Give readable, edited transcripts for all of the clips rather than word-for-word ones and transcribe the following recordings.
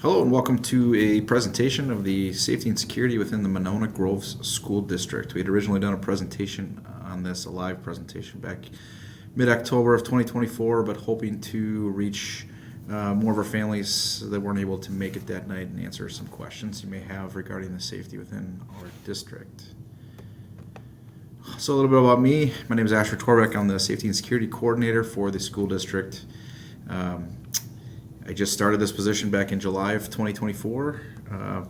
Hello and welcome to a presentation of the safety and security within the Monona Groves School District. We had originally done a presentation on this, a live presentation back mid-October of 2024, but hoping to reach more of our families that weren't able to make it that night and answer some questions you may have regarding the safety within our district. So a little bit about me. My name is Asher Torbeck. I'm the safety and security coordinator for the school district. I just started this position back in July of 2024,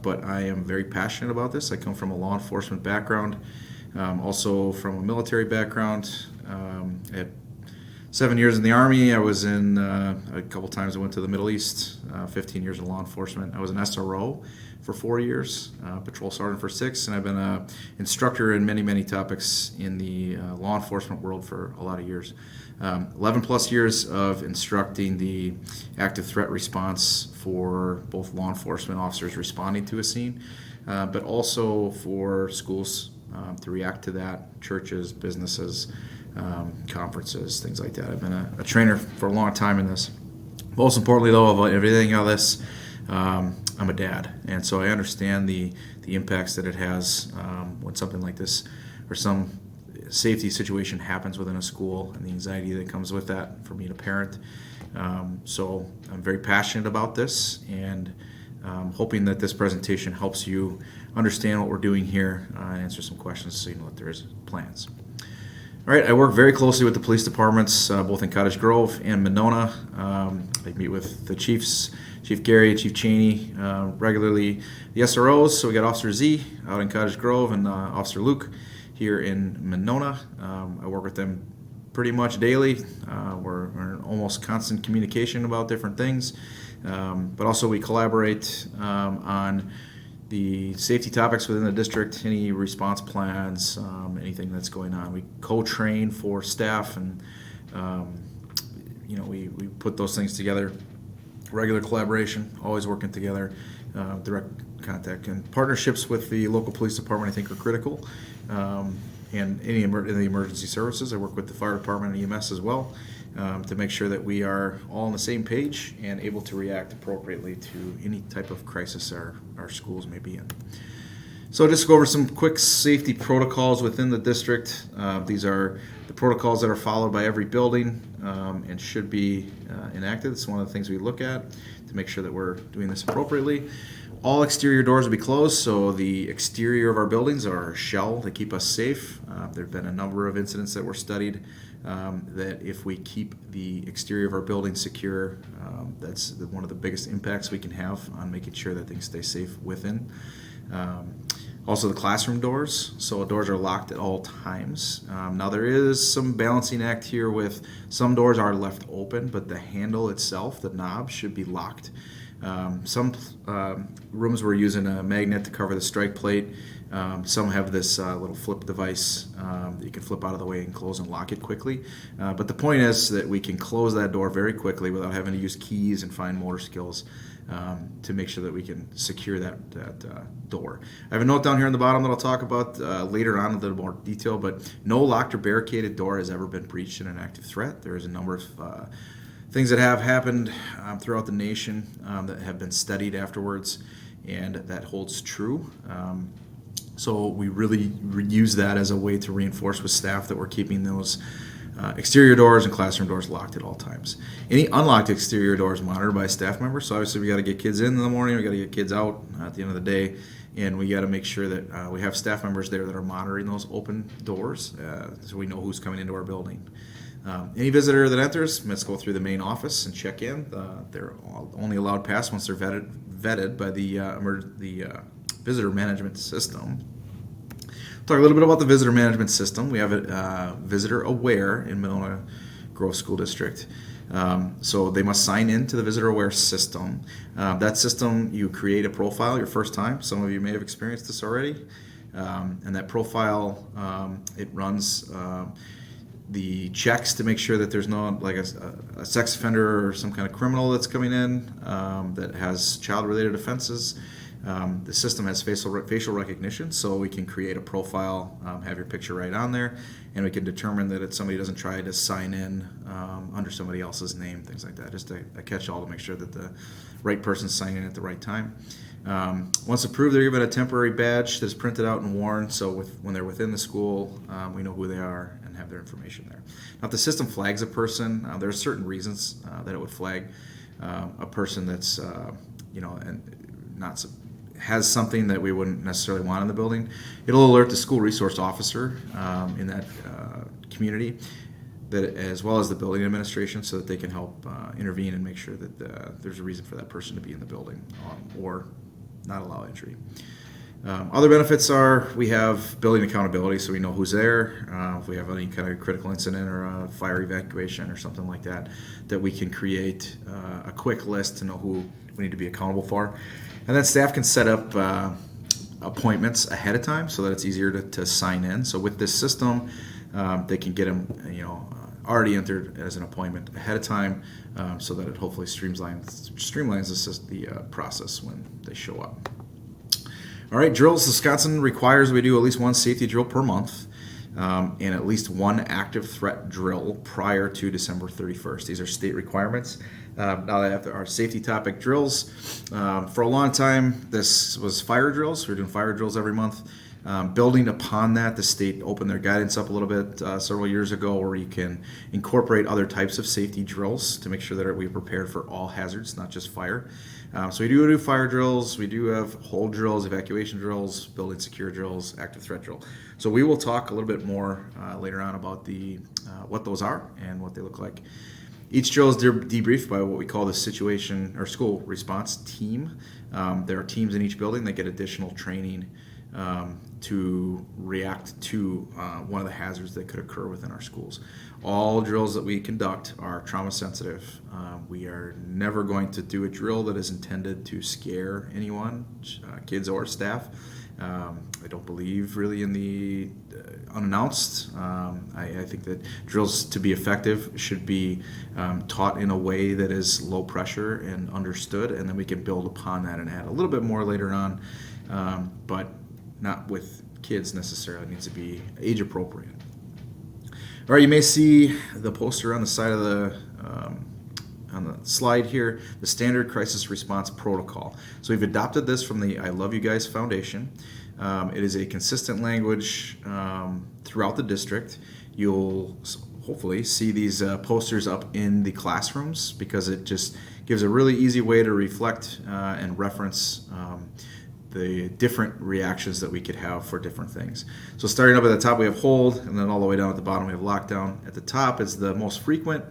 but I am very passionate about this. I come from a law enforcement background, also from a military background. I had 7 years in the Army. I was in a couple times I went to the Middle East, 15 years in law enforcement. I was an SRO for 4 years, patrol sergeant for 6, and I've been an instructor in many topics in the law enforcement world for a lot of years. 11 plus years of instructing the active threat response for both law enforcement officers responding to a scene, but also for schools to react to that, churches, businesses, conferences, things like that. I've been a trainer for a long time in this. Most importantly, though, of everything of this, I'm a dad, and so I understand the impacts that it has when something like this or some safety situation happens within a school, and the anxiety that comes with that for being a parent. So I'm very passionate about this, and hoping that this presentation helps you understand what we're doing here and answer some questions so you know that there is plans. All right, I work very closely with the police departments, both in Cottage Grove and Monona. I meet with the chiefs, Chief Gary, Chief Cheney, regularly. The SROs, so we got Officer Z out in Cottage Grove and Officer Luke here in Monona. I work with them pretty much daily. We're in almost constant communication about different things, but also we collaborate on the safety topics within the district, any response plans, anything that's going on. We co-train for staff, and we put those things together. Regular collaboration, always working together, direct contact, and partnerships with the local police department I think are critical. And in the emergency services, I work with the fire department and EMS as well, to make sure that we are all on the same page and able to react appropriately to any type of crisis our schools may be in. So just to go over some quick safety protocols within the district. These are the protocols that are followed by every building and should be enacted. It's one of the things we look at to make sure that we're doing this appropriately. All exterior doors will be closed, so the exterior of our buildings are a shell to keep us safe. There have been a number of incidents that were studied that if we keep the exterior of our building secure, that's one of the biggest impacts we can have on making sure that things stay safe within. Also the classroom doors, so doors are locked at all times. Now there is some balancing act here with some doors are left open, but the handle itself, the knob, should be locked. Some rooms we're using a magnet to cover the strike plate. Some have this little flip device that you can flip out of the way and close and lock it quickly. But the point is that we can close that door very quickly without having to use keys and fine motor skills to make sure that we can secure that door. I have a note down here on the bottom that I'll talk about later on in a little more detail, but no locked or barricaded door has ever been breached in an active threat. There is a number of things that have happened throughout the nation that have been studied afterwards, and that holds true. So we really use that as a way to reinforce with staff that we're keeping those exterior doors and classroom doors locked at all times. Any unlocked exterior doors monitored by staff members. So obviously we got to get kids in the morning, we got to get kids out at the end of the day, and we got to make sure that we have staff members there that are monitoring those open doors so we know who's coming into our building. Any visitor that enters must go through the main office and check in. They're only allowed past once they're vetted by the visitor management system. Talk a little bit about the visitor management system. We have it Visitor Aware in Monona Grove School District. So they must sign in to the Visitor Aware system. That system, you create a profile your first time. Some of you may have experienced this already. And that profile, it runs the checks to make sure that there's no like a sex offender or some kind of criminal that's coming in that has child-related offenses. The system has facial recognition, so we can create a profile, have your picture right on there, and we can determine that somebody doesn't try to sign in under somebody else's name, things like that. Just a catch-all to make sure that the right person's signing in at the right time. Once approved, they're given a temporary badge that's printed out and worn, so when they're within the school, we know who they are and have their information there. Now, if the system flags a person, there are certain reasons that it would flag a person that's, and not has something that we wouldn't necessarily want in the building. It'll alert the school resource officer in that community, that as well as the building administration, so that they can help intervene and make sure that there's a reason for that person to be in the building or not allow entry. Other benefits are we have building accountability, so we know who's there. If we have any kind of critical incident or a fire evacuation or something like that, that we can create a quick list to know who we need to be accountable for. And then staff can set up appointments ahead of time so that it's easier to sign in. So with this system, they can get them, already entered as an appointment ahead of time, so that it hopefully streamlines the process when they show up. All right, drills. Wisconsin requires we do at least one safety drill per month, and at least one active threat drill prior to December 31st. These are state requirements. Now they have our safety topic drills. For a long time, this was fire drills. We're doing fire drills every month. Building upon that, the state opened their guidance up a little bit several years ago, where you can incorporate other types of safety drills to make sure that we're prepared for all hazards, not just fire. So we do fire drills, we do have hold drills, evacuation drills, building secure drills, active threat drill. So we will talk a little bit more later on about what those are and what they look like. Each drill is debriefed by what we call the situation or school response team. There are teams in each building that get additional training to react to one of the hazards that could occur within our schools. All drills that we conduct are trauma sensitive. We are never going to do a drill that is intended to scare anyone, kids or staff. I don't believe really in the unannounced. I think that drills, to be effective, should be taught in a way that is low pressure and understood, and then we can build upon that and add a little bit more later on, but not with kids necessarily. It needs to be age appropriate. All right, you may see the poster on the side of on the slide here, the standard crisis response protocol. So we've adopted this from the I Love You Guys Foundation. It is a consistent language throughout the district. You'll hopefully see these posters up in the classrooms, because it just gives a really easy way to reflect and reference the different reactions that we could have for different things. So starting up at the top, we have hold, and then all the way down at the bottom, we have lockdown. At the top is the most frequent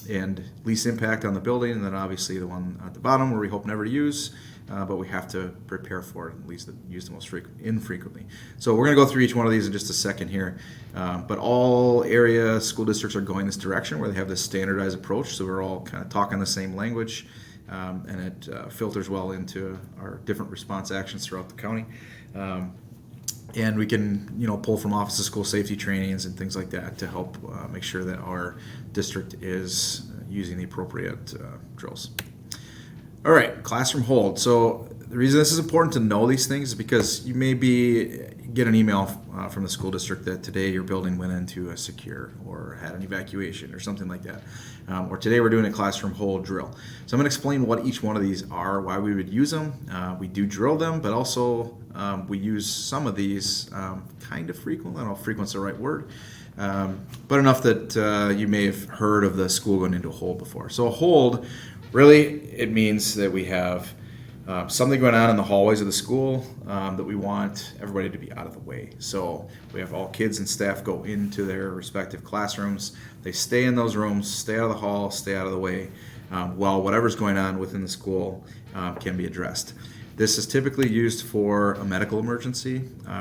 and least impact on the building, and then obviously the one at the bottom where we hope never to use, but we have to prepare for it, at least use the most infrequently. So we're going to go through each one of these in just a second here, but all area school districts are going this direction where they have this standardized approach, so we're all kind of talking the same language. And it filters well into our different response actions throughout the county. And we can, pull from Office of School Safety trainings and things like that to help make sure that our district is using the appropriate drills. All right, classroom hold. So the reason this is important to know these things is because you may get an email from the school district that today your building went into a secure or had an evacuation or something like that. Or today we're doing a classroom hold drill. So I'm going to explain what each one of these are, why we would use them. We do drill them, but also we use some of these kind of frequently. I don't know if frequent's the right word, but enough that you may have heard of the school going into a hold before. So a hold, really, it means that we have something going on in the hallways of the school that we want everybody to be out of the way. So we have all kids and staff go into their respective classrooms. They stay in those rooms, stay out of the hall, stay out of the way, while whatever's going on within the school can be addressed. This is typically used for a medical emergency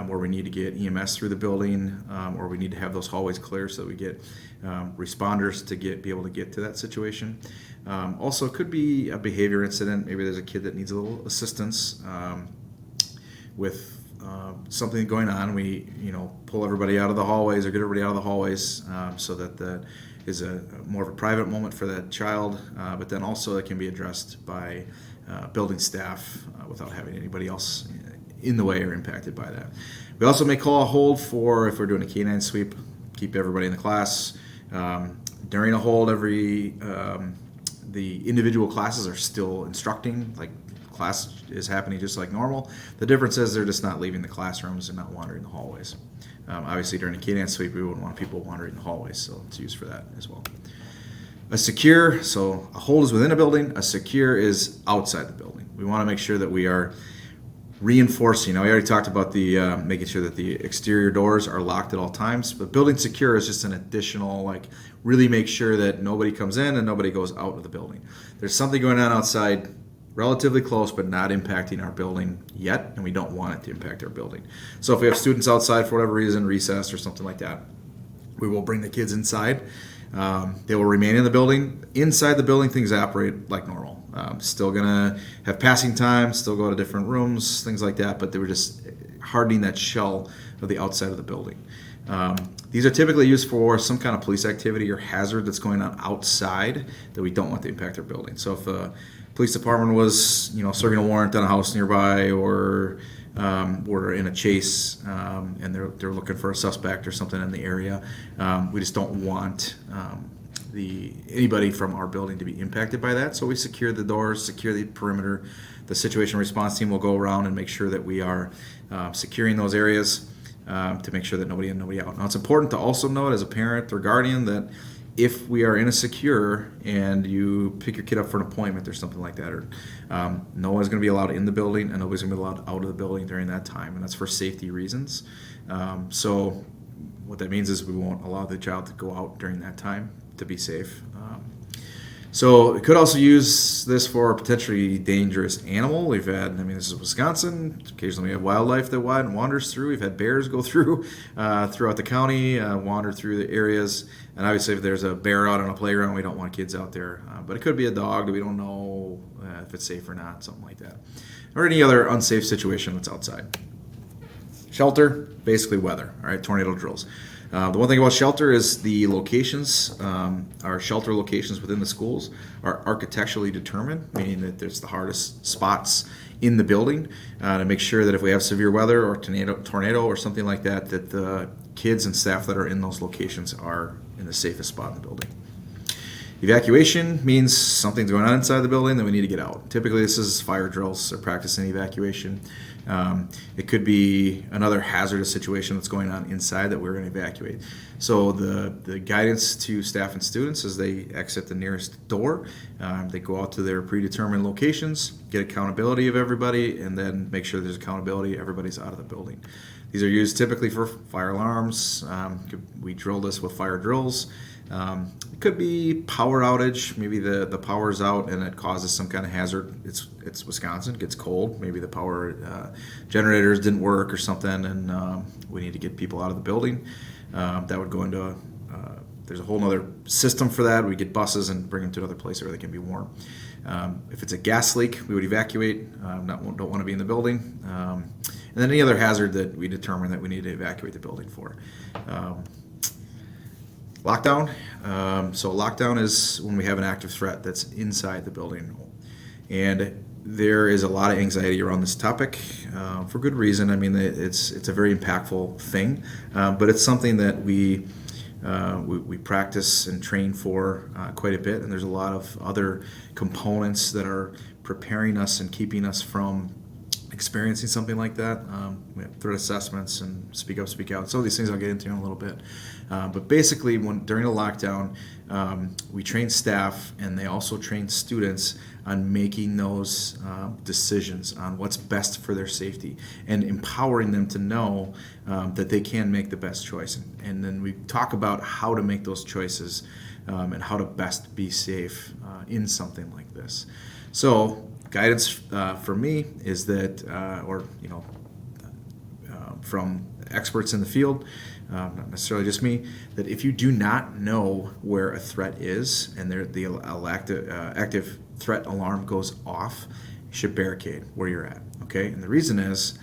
where we need to get EMS through the building, or we need to have those hallways clear so that we get responders to be able to get to that situation. Also, it could be a behavior incident. Maybe there's a kid that needs a little assistance with something going on. We, pull everybody out of the hallways or get everybody out of the hallways so that that is a more of a private moment for that child. But then also it can be addressed by building staff without having anybody else in the way or impacted by that. We also may call a hold for if we're doing a canine sweep, keep everybody in the class. During a hold, the individual classes are still instructing, like class is happening just like normal. The difference is they're just not leaving the classrooms and not wandering the hallways. Obviously, during a canine sweep, we wouldn't want people wandering the hallways, so it's used for that as well. A secure, so a hold is within a building, a secure is outside the building. We want to make sure that we are reinforcing. Now, we already talked about the making sure that the exterior doors are locked at all times, but building secure is just an additional, like, really make sure that nobody comes in and nobody goes out of the building. There's something going on outside relatively close but not impacting our building yet, and we don't want it to impact our building. So if we have students outside for whatever reason, recess or something like that, we will bring the kids inside. They will remain in the building. Inside the building, things operate like normal. Still gonna have passing time, still go to different rooms, things like that, but they were just hardening that shell of the outside of the building. These are typically used for some kind of police activity or hazard that's going on outside that we don't want to impact our building. So if a police department was, serving a warrant on a house nearby, or we're in a chase and they're looking for a suspect or something in the area, we just don't want anybody from our building to be impacted by that. So we secure the doors, secure the perimeter. The situation response team will go around and make sure that we are securing those areas to make sure that nobody in, nobody out. Now, it's important to also note as a parent or guardian that if we are in a secure and you pick your kid up for an appointment or something like that, or no one's going to be allowed in the building and nobody's going to be allowed out of the building during that time, and that's for safety reasons. So what that means is we won't allow the child to go out during that time to be safe. So we could also use this for a potentially dangerous animal. We've had, this is Wisconsin. Occasionally we have wildlife that wanders through. We've had bears go through throughout the county, wander through the areas. And obviously if there's a bear out on a playground, we don't want kids out there. But it could be a dog that we don't know if it's safe or not, something like that. Or any other unsafe situation that's outside. Shelter, basically weather, all right, tornado drills. The one thing about shelter is the locations, our shelter locations within the schools are architecturally determined, meaning that there's the hardest spots in the building to make sure that if we have severe weather or tornado or something like that, that the kids and staff that are in those locations are in the safest spot in the building. Evacuation means something's going on inside the building that we need to get out. Typically, this is fire drills or practicing evacuation. It could be another hazardous situation that's going on inside that we're going to evacuate. So the guidance to staff and students is they exit the nearest door, they go out to their predetermined locations, get accountability of everybody, and then make sure there's accountability, everybody's out of the building. These are used typically for fire alarms. We drill this with fire drills. It could be power outage. Maybe the power's out and it causes some kind of hazard. It's Wisconsin, it gets cold. Maybe the power generators didn't work or something, and we need to get people out of the building. That would go into there's a whole other system for that. We get buses and bring them to another place where they can be warm. If it's a gas leak, we would evacuate. Don't want to be in the building. And then any other hazard that we determine that we need to evacuate the building for. Lockdown. So lockdown is when we have an active threat that's inside the building. And there is a lot of anxiety around this topic for good reason. It's a very impactful thing, but it's something that we practice and train for quite a bit. And there's a lot of other components that are preparing us and keeping us from experiencing something like that. We have threat assessments and speak up, speak out. Some of these things I'll get into in a little bit. But basically, during a lockdown, we train staff and they also train students on making those decisions on what's best for their safety and empowering them to know that they can make the best choice. And then we talk about how to make those choices and how to best be safe in something like this. So guidance for me is that, from experts in the field, not necessarily just me, that if you do not know where a threat is and the active threat alarm goes off, you should barricade where you're at, okay? And the reason is,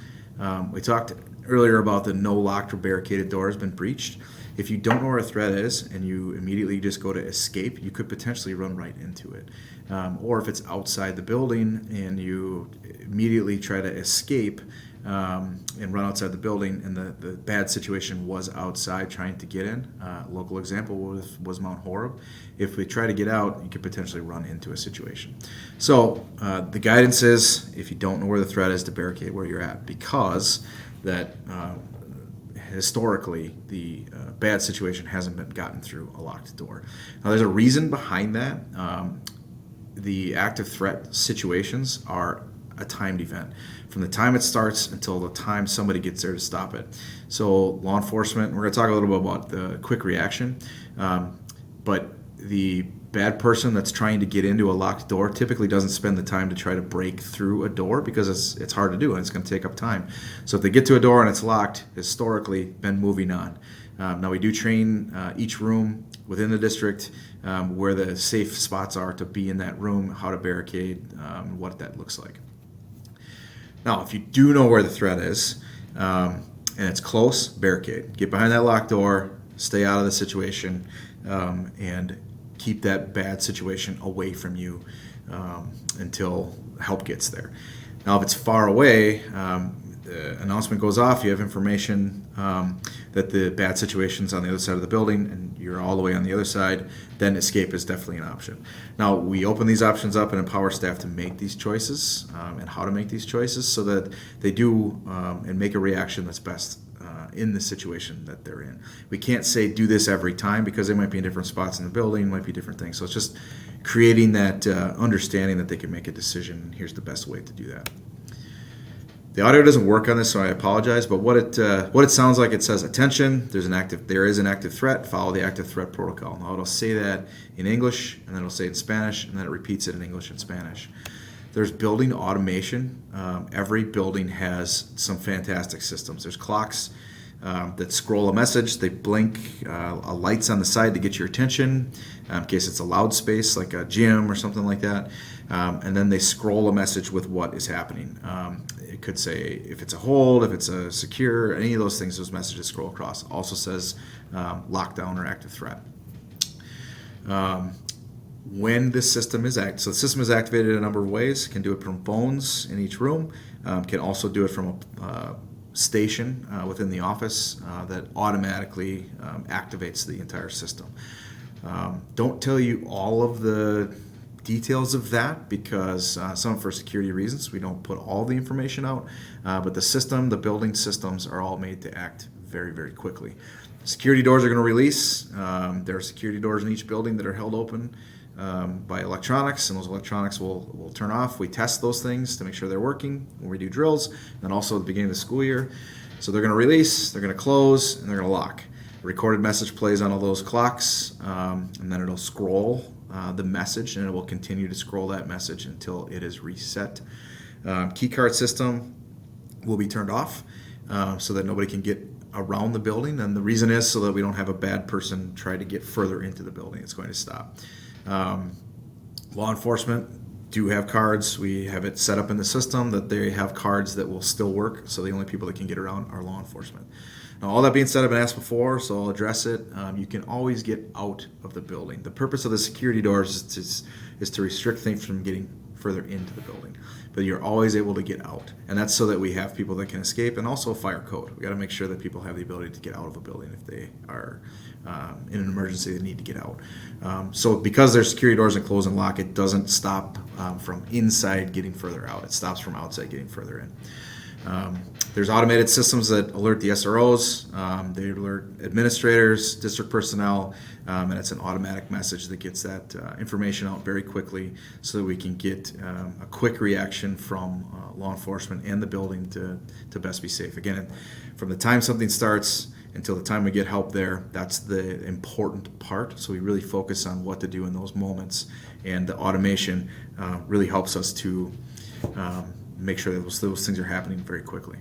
we talked earlier about the no locked or barricaded door has been breached. if you don't know where a threat is and you immediately just go to escape, you could potentially run right into it. Or if it's outside the building and you immediately try to escape and run outside the building, and the bad situation was outside trying to get in. Local example was Mount Horeb. If we try to get out, you could potentially run into a situation. So the guidance is, if you don't know where the threat is, to barricade where you're at, because that historically the bad situation hasn't been gotten through a locked door. Now there's a reason behind that. The active threat situations are a timed event from the time it starts until the time somebody gets there to stop it. So law enforcement, we're going to talk a little bit about the quick reaction, but the bad person that's trying to get into a locked door typically doesn't spend the time to try to break through a door, because it's hard to do and it's going to take up time. So if they get to a door and it's locked, historically been moving on. Now we do train each room within the district where the safe spots are to be in that room, how to barricade, what that looks like. Now, if you do know where the threat is and it's close, barricade. Get behind that locked door, stay out of the situation, and keep that bad situation away from you until help gets there. Now, if it's far away, the announcement goes off, you have information that the bad situation's on the other side of the building and you're all the way on the other side, then escape is definitely an option. Now, we open these options up and empower staff to make these choices and how to make these choices so that they do and make a reaction that's best in the situation that they're in. We can't say do this every time, because they might be in different spots in the building, might be different things. So it's just creating that understanding that they can make a decision, and here's the best way to do that. The audio doesn't work on this, so I apologize. But what it sounds like, it says, attention, there is an active threat. Follow the active threat protocol. Now it'll say that in English, and then it'll say it in Spanish, and then it repeats it in English and Spanish. There's building automation. Every building has some fantastic systems. There's clocks that scroll a message. They blink lights on the side to get your attention in case it's a loud space like a gym or something like that. And then they scroll a message with what is happening. It could say if it's a hold, if it's a secure, any of those things, those messages scroll across. Also says lockdown or active threat. When this system is active, so the system is activated in a number of ways. Can do it from phones in each room. Can also do it from a station within the office that automatically activates the entire system. Don't tell you all of the details of that, because some for security reasons we don't put all the information out, but the building systems are all made to act very, very quickly. Security doors are going to release. There are security doors in each building that are held open by electronics, and those electronics will turn off. We test those things to make sure they're working when we do drills, and also at the beginning of the school year. So they're going to release, they're going to close, and they're going to lock. A recorded message plays on all those clocks, and then it'll scroll the message, and it will continue to scroll that message until it is reset. Key card system will be turned off so that nobody can get around the building, and the reason is so that we don't have a bad person try to get further into the building. It's going to stop. Law enforcement do have cards. We have it set up in the system that they have cards that will still work, so the only people that can get around are law enforcement. Now, all that being said, I've been asked before, so I'll address it. You can always get out of the building. The purpose of the security doors is to restrict things from getting further into the building, but you're always able to get out, and that's so that we have people that can escape, and also fire code. We got to make sure that people have the ability to get out of a building if they are in an emergency, they need to get out. So because there's security doors that close and lock, it doesn't stop from inside getting further out. It stops from outside getting further in. There's automated systems that alert the SROs, they alert administrators, district personnel, and it's an automatic message that gets that information out very quickly so that we can get a quick reaction from law enforcement and the building to best be safe. Again, from the time something starts until the time we get help there, that's the important part. So we really focus on what to do in those moments, and the automation really helps us to make sure that those things are happening very quickly.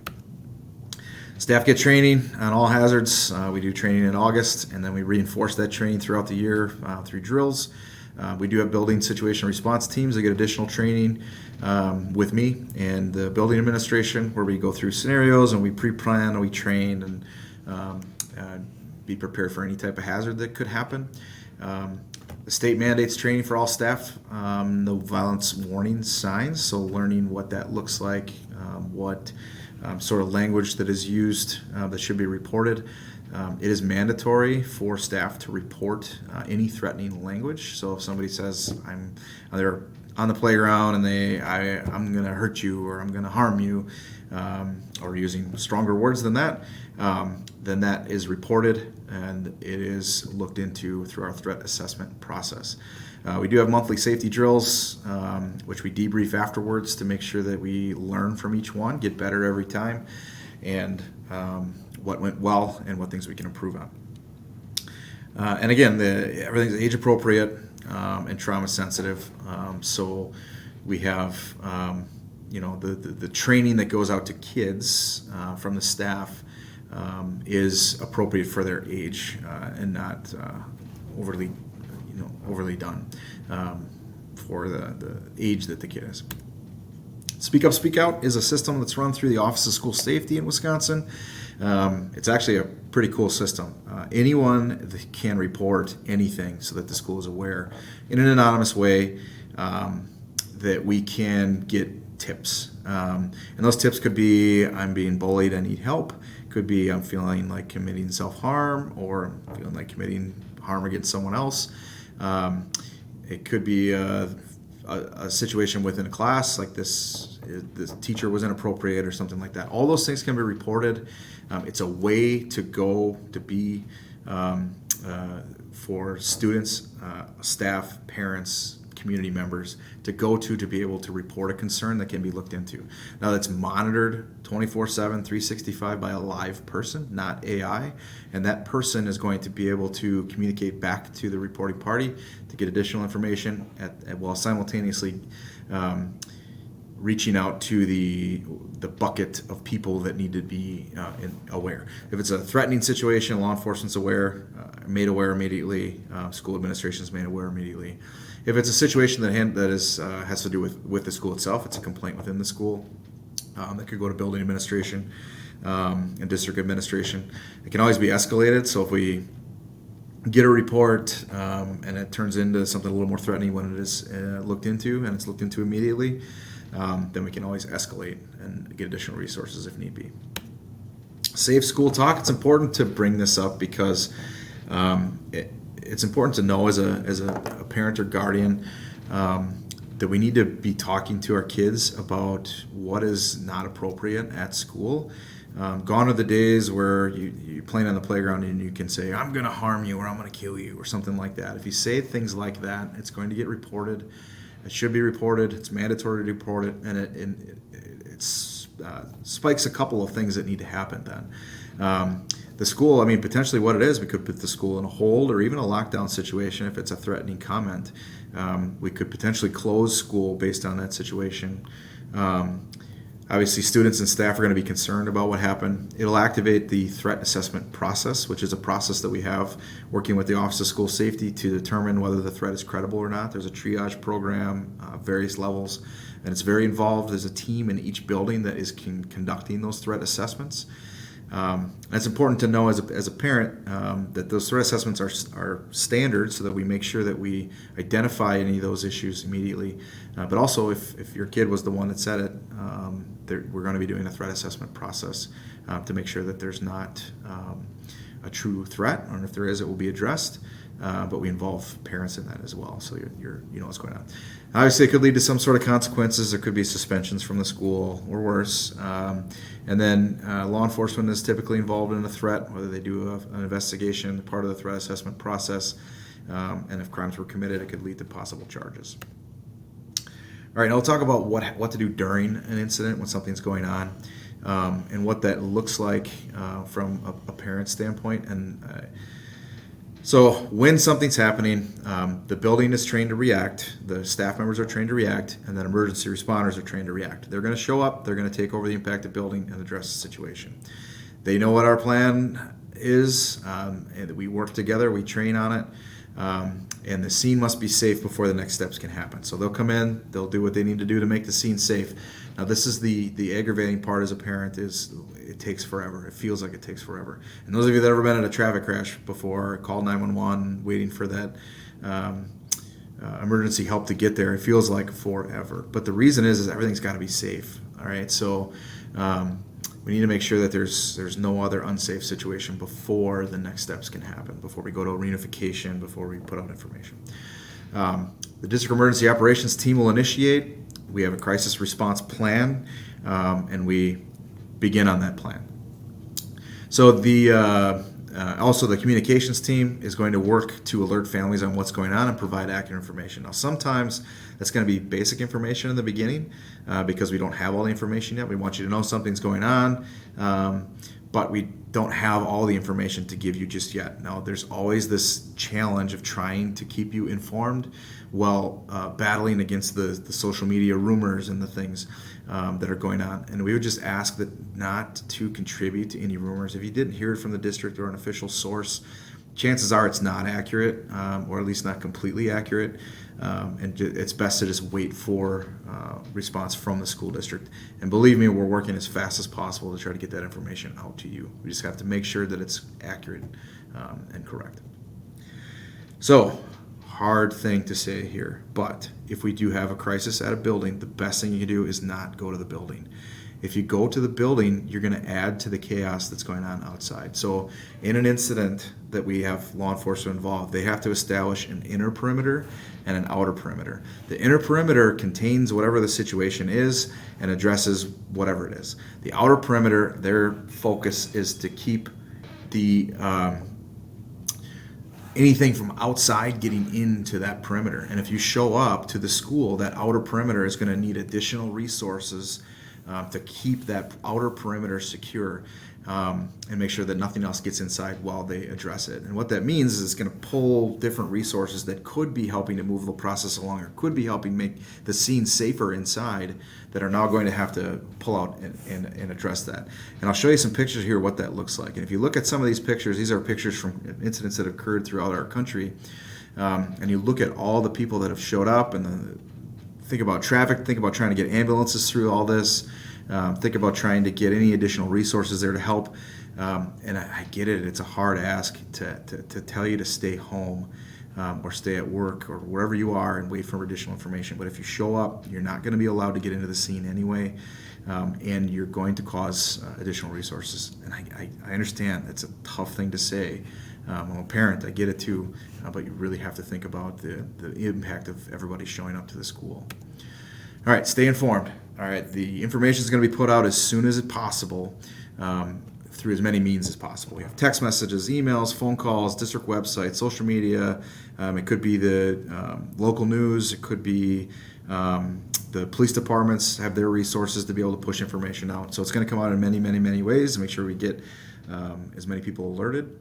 Staff get training on all hazards. We do training in August, and then we reinforce that training throughout the year through drills. We do have building situation response teams that get additional training with me and the building administration, where we go through scenarios and we pre-plan and we train and be prepared for any type of hazard that could happen. The state mandates training for all staff, no violence warning signs, so learning what that looks like, what sort of language that is used that should be reported. It is mandatory for staff to report any threatening language. So if somebody says they're on the playground and I'm going to hurt you or I'm going to harm you, or using stronger words than that, then that is reported and it is looked into through our threat assessment process. We do have monthly safety drills, which we debrief afterwards to make sure that we learn from each one, get better every time, and what went well and what things we can improve on. And again, everything's age appropriate and trauma sensitive. So we have the training that goes out to kids from the staff is appropriate for their age and not overly done for the age that the kid is. Speak Up, Speak Out is a system that's run through the Office of School Safety in Wisconsin. It's actually a pretty cool system. Anyone can report anything so that the school is aware in an anonymous way, that we can get tips. And those tips could be, I'm being bullied, I need help. Could be, I'm feeling like committing self-harm, or I'm feeling like committing harm against someone else. It could be a situation within a class, like this teacher was inappropriate or something like that. All those things can be reported. It's a way to go to be for students, staff, parents, community members to go to be able to report a concern that can be looked into. Now that's monitored 24/7, 365 by a live person, not AI, and that person is going to be able to communicate back to the reporting party to get additional information while simultaneously reaching out to the bucket of people that need to be aware. If it's a threatening situation, law enforcement's aware, made aware immediately, school administration's made aware immediately. If it's a situation that has to do with the school itself, it's a complaint within the school that could go to building administration and district administration. It can always be escalated, so if we get a report and it turns into something a little more threatening when it is looked into, and it's looked into immediately, then we can always escalate and get additional resources if need be. Safe school talk. It's important to bring this up because it's important to know as a parent or guardian that we need to be talking to our kids about what is not appropriate at school. Gone are the days where you're playing on the playground and you can say, I'm going to harm you or I'm going to kill you or something like that. If you say things like that, it's going to get reported. It should be reported. It's mandatory to report it, and it spikes a couple of things that need to happen then. The school, potentially what it is, we could put the school in a hold or even a lockdown situation if it's a threatening comment. We could potentially close school based on that situation. Obviously, students and staff are going to be concerned about what happened. It'll activate the threat assessment process, which is a process that we have working with the Office of School Safety to determine whether the threat is credible or not. There's a triage program, various levels, and it's very involved. There's a team in each building that is conducting those threat assessments. And it's important to know as a parent that those threat assessments are standard so that we make sure that we identify any of those issues immediately. But also if your kid was the one that said it, we're going to be doing a threat assessment process to make sure that there's not a true threat, and if there is, it will be addressed. But we involve parents in that as well, so you know what's going on. Obviously, it could lead to some sort of consequences. There could be suspensions from the school or worse. And then law enforcement is typically involved in a threat, whether they do an investigation, part of the threat assessment process. And if crimes were committed, it could lead to possible charges. All right, now we'll talk about what to do during an incident when something's going on, and what that looks like from a parent standpoint. And so when something's happening, the building is trained to react, the staff members are trained to react, and then emergency responders are trained to react. They're going to show up, they're going to take over the impacted building and address the situation. They know what our plan is, and we work together, we train on it, and the scene must be safe before the next steps can happen. So they'll come in, they'll do what they need to do to make the scene safe. Now, this is the aggravating part as a parent is it takes forever. It feels like it takes forever. And those of you that have ever been in a traffic crash before, called 911, waiting for that emergency help to get there, it feels like forever. But the reason is everything's got to be safe. All right, so we need to make sure that there's no other unsafe situation before the next steps can happen, before we go to a reunification, before we put out information. The District Emergency Operations Team will initiate. We have a crisis response plan, and we begin on that plan. So also the communications team is going to work to alert families on what's going on and provide accurate information. Now, sometimes that's going to be basic information in the beginning because we don't have all the information yet. We want you to know something's going on, but we don't have all the information to give you just yet. Now, there's always this challenge of trying to keep you informed while battling against the social media rumors and the things that are going on. And we would just ask that not to contribute to any rumors. If you didn't hear it from the district or an official source, chances are it's not accurate, or at least not completely accurate. And it's best to just wait for response from the school district. And believe me, we're working as fast as possible to try to get that information out to you. We just have to make sure that it's accurate and correct. So, hard thing to say here, but if we do have a crisis at a building, the best thing you can do is not go to the building. If you go to the building, you're going to add to the chaos that's going on outside. So in an incident that we have law enforcement involved, they have to establish an inner perimeter and an outer perimeter. The inner perimeter contains whatever the situation is and addresses whatever it is. The outer perimeter, their focus is to keep the anything from outside getting into that perimeter. And if you show up to the school, that outer perimeter is going to need additional resources to keep that outer perimeter secure and make sure that nothing else gets inside while they address it. And what that means is it's going to pull different resources that could be helping to move the process along or could be helping make the scene safer inside that are now going to have to pull out and address that. And I'll show you some pictures here what that looks like. And if you look at some of these pictures, these are pictures from incidents that have occurred throughout our country. And you look at all the people that have showed up and think about traffic, think about trying to get ambulances through all this, think about trying to get any additional resources there to help. And I get it, it's a hard ask to tell you to stay home or stay at work or wherever you are and wait for additional information. But if you show up, you're not going to be allowed to get into the scene anyway, and you're going to cause additional resources. And I understand it's a tough thing to say. I'm a parent, I get it too, but you really have to think about the impact of everybody showing up to the school. All right, stay informed. All right, the information is going to be put out as soon as possible through as many means as possible. We have text messages, emails, phone calls, district website, social media. It could be the local news. It could be the police departments have their resources to be able to push information out. So it's going to come out in many, many, many ways to make sure we get as many people alerted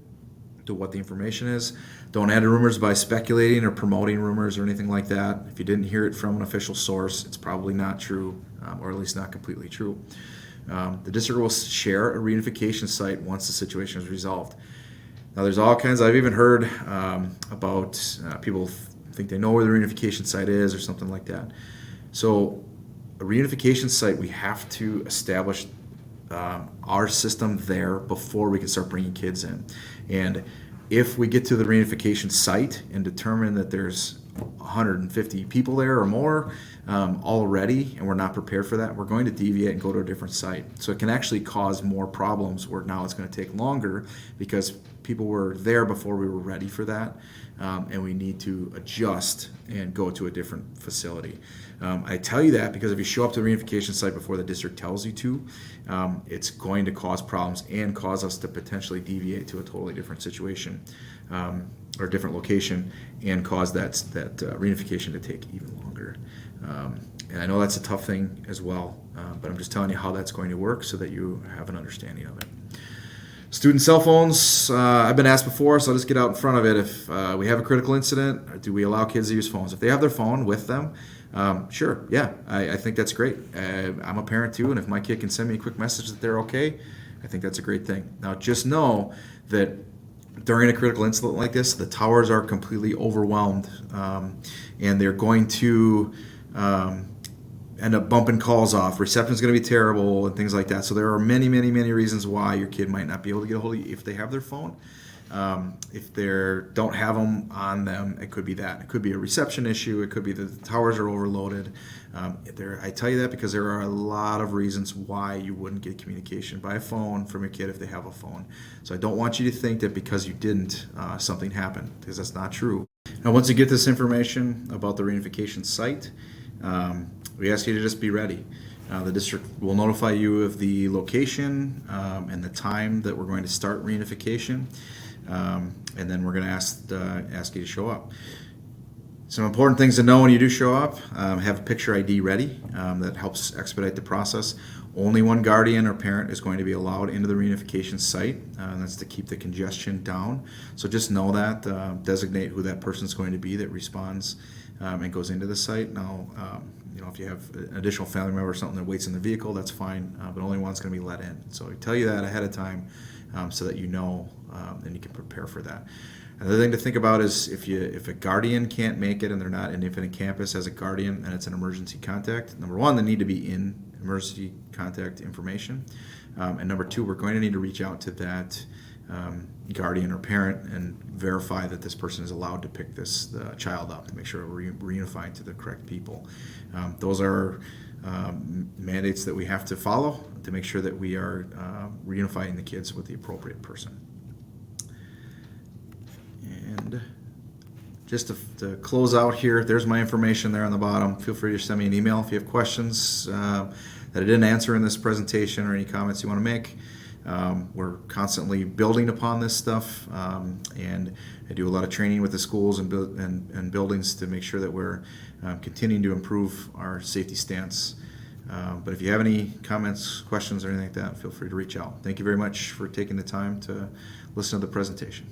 to what the information is. Don't add to rumors by speculating or promoting rumors or anything like that. If you didn't hear it from an official source, it's probably not true, or at least not completely true. The district will share a reunification site once the situation is resolved. Now, there's all kinds. I've even heard about people think they know where the reunification site is or something like that. So, a reunification site, we have to establish our system there before we can start bringing kids in. And if we get to the reunification site and determine that there's 150 people there or more already, and we're not prepared for that, we're going to deviate and go to a different site. So it can actually cause more problems where now it's going to take longer because people were there before we were ready for that, and we need to adjust and go to a different facility. I tell you that because if you show up to the reunification site before the district tells you to, it's going to cause problems and cause us to potentially deviate to a totally different situation or a different location and cause that reunification to take even longer. And I know that's a tough thing as well, but I'm just telling you how that's going to work so that you have an understanding of it. Student cell phones, I've been asked before, so I'll just get out in front of it. If we have a critical incident, do we allow kids to use phones? If they have their phone with them, sure, yeah, I think that's great. I'm a parent too, and if my kid can send me a quick message that they're okay, I think that's a great thing. Now, just know that during a critical incident like this, the towers are completely overwhelmed, and they're going to end up bumping calls off. Reception's going to be terrible and things like that. So there are many, many, many reasons why your kid might not be able to get a hold of you if they have their phone. If they don't have them on them, it could be that. It could be a reception issue. It could be the towers are overloaded. I tell you that because there are a lot of reasons why you wouldn't get communication by a phone from your kid if they have a phone. So I don't want you to think that because you didn't, something happened, because that's not true. Now, once you get this information about the reunification site, we ask you to just be ready. The district will notify you of the location and the time that we're going to start reunification, and then we're going to ask you to show up. Some important things to know when you do show up: have a picture ID ready. That helps expedite the process. Only one guardian or parent is going to be allowed into the reunification site, and that's to keep the congestion down. So just know that. Designate who that person is going to be that responds and goes into the site. Now, if you have an additional family member or something that waits in the vehicle, that's fine, but only one's going to be let in. So I tell you that ahead of time so that you know and you can prepare for that. Another thing to think about is if a guardian can't make it and they're not in Infinite Campus as a guardian and it's an emergency contact, number one, they need to be in emergency contact information. And number two, we're going to need to reach out to that guardian or parent and verify that this person is allowed to pick this child up to make sure we're reunifying to the correct people. Those are mandates that we have to follow to make sure that we are reunifying the kids with the appropriate person. And just to close out here, there's my information there on the bottom. Feel free to send me an email if you have questions that I didn't answer in this presentation or any comments you want to make. We're constantly building upon this stuff, and I do a lot of training with the schools and buildings to make sure that we're continuing to improve our safety stance. But if you have any comments, questions, or anything like that, feel free to reach out. Thank you very much for taking the time to listen to the presentation.